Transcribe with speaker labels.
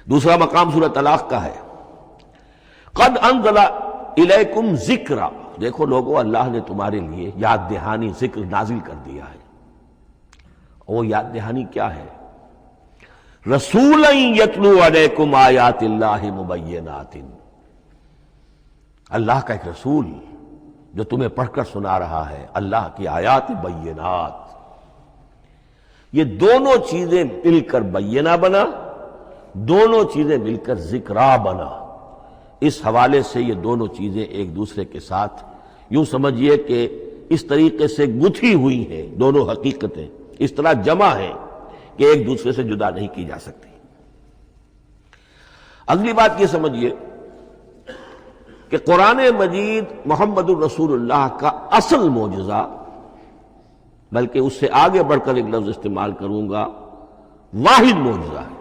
Speaker 1: دوسرا مقام سورہ طلاق کا ہے، قد انزل الیکم ذکرا، دیکھو لوگو اللہ نے تمہارے لیے یاد دہانی ذکر نازل کر دیا ہے۔ وہ یاد دہانی کیا ہے؟ رسولا یتلو علیکم آیات اللہ مبینات، اللہ کا ایک رسول جو تمہیں پڑھ کر سنا رہا ہے اللہ کی آیات بینات۔ یہ دونوں چیزیں مل کر بینہ بنا، دونوں چیزیں مل کر ذکرا بنا۔ اس حوالے سے یہ دونوں چیزیں ایک دوسرے کے ساتھ یوں سمجھیے کہ اس طریقے سے گتھی ہوئی ہیں، دونوں حقیقتیں اس طرح جمع ہیں کہ ایک دوسرے سے جدا نہیں کی جا سکتی۔ اگلی بات یہ سمجھیے کہ قرآن مجید محمد الرسول اللہ کا اصل معجزہ، بلکہ اس سے آگے بڑھ کر ایک لفظ استعمال کروں گا، واحد معجزہ ہے۔